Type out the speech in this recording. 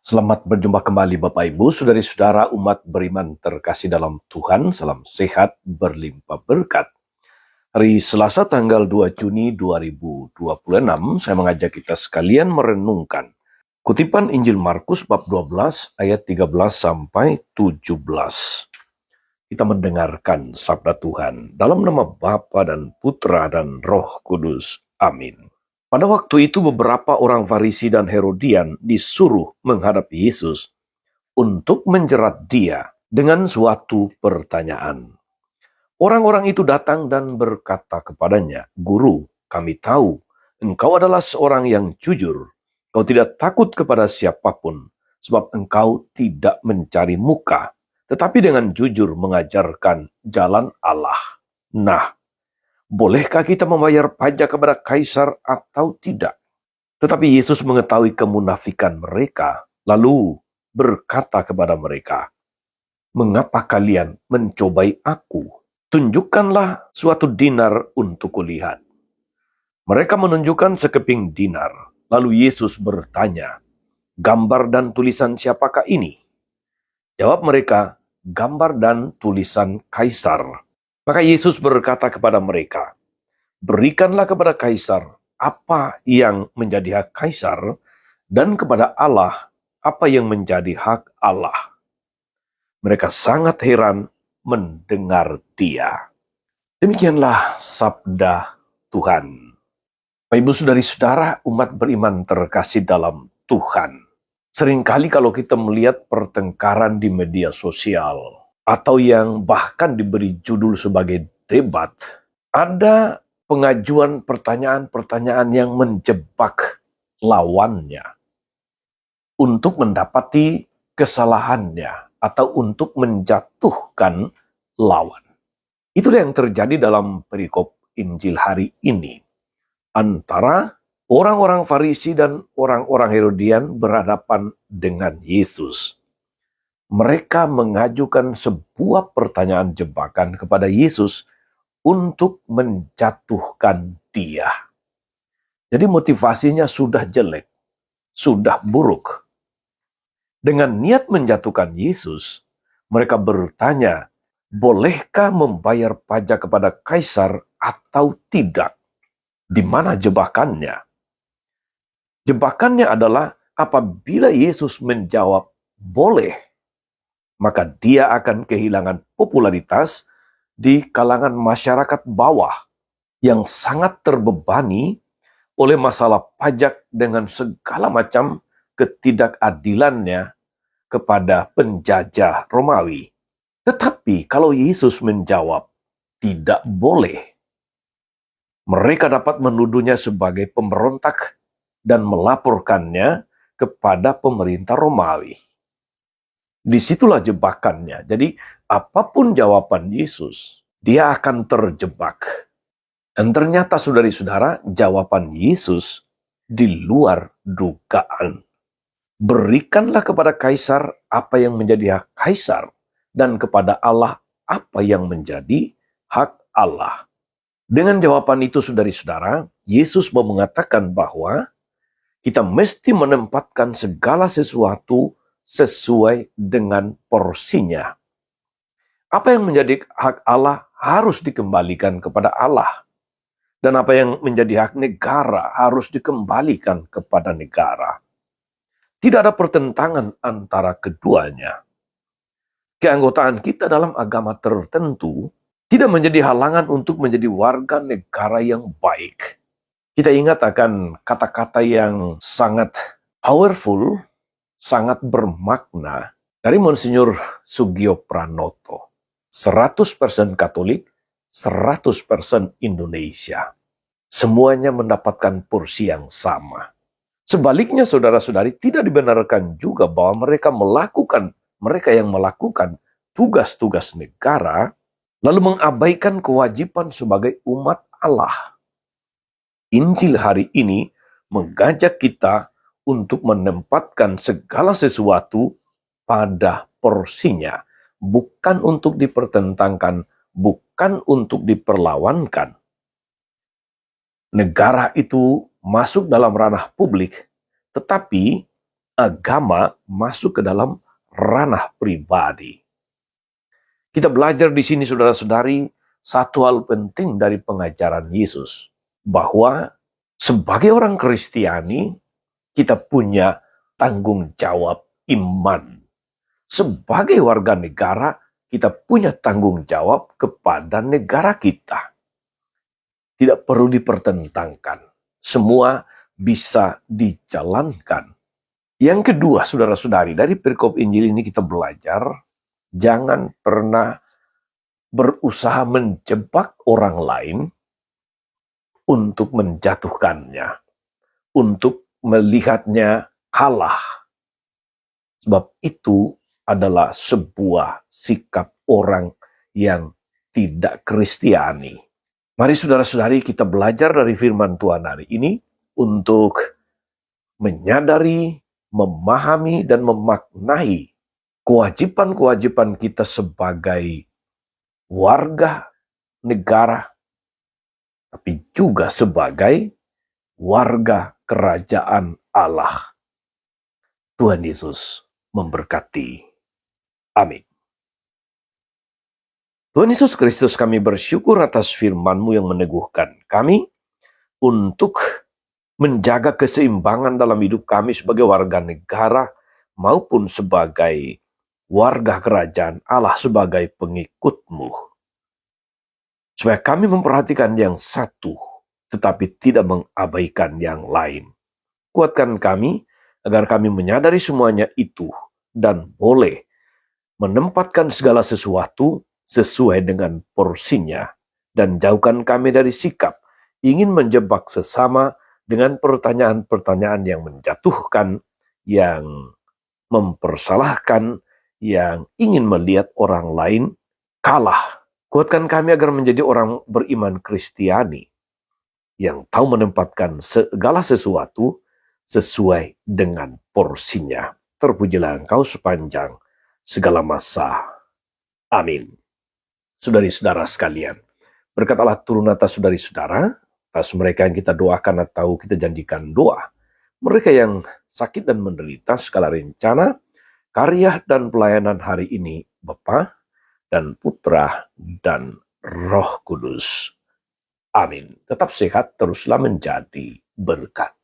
Selamat berjumpa kembali Bapak Ibu, saudari-saudara umat beriman terkasih dalam Tuhan, salam sehat berlimpah berkat. Hari Selasa tanggal 2 Juni 2026, saya mengajak kita sekalian merenungkan kutipan Injil Markus bab 12 ayat 13 sampai 17. Kita mendengarkan sabda Tuhan dalam nama Bapa dan Putra dan Roh Kudus. Amin. Pada waktu itu beberapa orang Farisi dan Herodian disuruh menghadapi Yesus untuk menjerat dia dengan suatu pertanyaan. Orang-orang itu datang dan berkata kepadanya, "Guru, kami tahu engkau adalah seorang yang jujur. Kau tidak takut kepada siapapun, sebab engkau tidak mencari muka, tetapi dengan jujur mengajarkan jalan Allah. Nah, bolehkah kita membayar pajak kepada kaisar atau tidak?" Tetapi Yesus mengetahui kemunafikan mereka, lalu berkata kepada mereka, "Mengapa kalian mencobai aku? Tunjukkanlah suatu dinar untuk kulihat." Mereka menunjukkan sekeping dinar. Lalu Yesus bertanya, "Gambar dan tulisan siapakah ini?" Jawab mereka, "Gambar dan tulisan kaisar." Maka Yesus berkata kepada mereka, "Berikanlah kepada kaisar apa yang menjadi hak kaisar, dan kepada Allah apa yang menjadi hak Allah." Mereka sangat heran mendengar dia. Demikianlah sabda Tuhan. Bapak Ibu saudari-saudara umat beriman terkasih dalam Tuhan. Seringkali kalau kita melihat pertengkaran di media sosial, atau yang bahkan diberi judul sebagai debat, ada pengajuan pertanyaan-pertanyaan yang menjebak lawannya untuk mendapati kesalahannya atau untuk menjatuhkan lawan. Itulah yang terjadi dalam perikop Injil hari ini. Antara orang-orang Farisi dan orang-orang Herodian berhadapan dengan Yesus. Mereka mengajukan sebuah pertanyaan jebakan kepada Yesus untuk menjatuhkan dia. Jadi motivasinya sudah jelek, sudah buruk. Dengan niat menjatuhkan Yesus, mereka bertanya, "Bolehkah membayar pajak kepada kaisar atau tidak?" Di mana jebakannya? Jebakannya adalah apabila Yesus menjawab boleh, maka dia akan kehilangan popularitas di kalangan masyarakat bawah yang sangat terbebani oleh masalah pajak dengan segala macam ketidakadilannya kepada penjajah Romawi. Tetapi kalau Yesus menjawab tidak boleh, mereka dapat menuduhnya sebagai pemberontak dan melaporkannya kepada pemerintah Romawi. Disitulah jebakannya. Jadi apapun jawaban Yesus, dia akan terjebak. Dan ternyata saudari-saudara, jawaban Yesus di luar dugaan. Berikanlah kepada kaisar apa yang menjadi hak kaisar, dan kepada Allah apa yang menjadi hak Allah. Dengan jawaban itu saudari-saudara, Yesus mau mengatakan bahwa kita mesti menempatkan segala sesuatu sesuai dengan porsinya. Apa yang menjadi hak Allah harus dikembalikan kepada Allah. Dan apa yang menjadi hak negara harus dikembalikan kepada negara. Tidak ada pertentangan antara keduanya. Keanggotaan kita dalam agama tertentu tidak menjadi halangan untuk menjadi warga negara yang baik. Kita ingat akan kata-kata yang sangat powerful, sangat bermakna dari Monsinyur Sugio Pranoto. 100% Katolik, 100% Indonesia. Semuanya mendapatkan porsi yang sama. Sebaliknya saudara-saudari, tidak dibenarkan juga bahwa mereka yang melakukan tugas-tugas negara lalu mengabaikan kewajiban sebagai umat Allah. Injil hari ini mengajak kita untuk menempatkan segala sesuatu pada porsinya, bukan untuk dipertentangkan, bukan untuk diperlawankan. Negara itu masuk dalam ranah publik, tetapi agama masuk ke dalam ranah pribadi. Kita belajar di sini, saudara-saudari, satu hal penting dari pengajaran Yesus, bahwa sebagai orang Kristiani, kita punya tanggung jawab iman. Sebagai warga negara, kita punya tanggung jawab kepada negara kita. Tidak perlu dipertentangkan. Semua bisa dijalankan. Yang kedua, saudara-saudari, dari perikop Injil ini kita belajar, jangan pernah berusaha menjebak orang lain untuk menjatuhkannya, untuk melihatnya kalah. Sebab itu adalah sebuah sikap orang yang tidak Kristiani. Mari saudara-saudari kita belajar dari firman Tuhan hari ini untuk menyadari, memahami, dan memaknai kewajiban-kewajiban kita sebagai warga negara, tapi juga sebagai warga kerajaan Allah. Tuhan Yesus memberkati. Amin. Tuhan Yesus Kristus, kami bersyukur atas firman-Mu yang meneguhkan kami untuk menjaga keseimbangan dalam hidup kami sebagai warga negara maupun sebagai warga kerajaan Allah, sebagai pengikut-Mu. Supaya kami memperhatikan yang satu, tetapi tidak mengabaikan yang lain. Kuatkan kami agar kami menyadari semuanya itu dan boleh menempatkan segala sesuatu sesuai dengan porsinya, dan jauhkan kami dari sikap ingin menjebak sesama dengan pertanyaan-pertanyaan yang menjatuhkan, yang mempersalahkan, yang ingin melihat orang lain kalah. Kuatkan kami agar menjadi orang beriman Kristiani yang tahu menempatkan segala sesuatu sesuai dengan porsinya. Terpujilah Engkau sepanjang segala masa. Amin. Saudari-saudara sekalian, berkat Allah turun atas saudari-saudara, atas mereka yang kita doakan atau kita janjikan doa, mereka yang sakit dan menderita segala rencana, karya dan pelayanan hari ini, Bapa dan Putra dan Roh Kudus. Amin. Tetap sehat, teruslah menjadi berkat.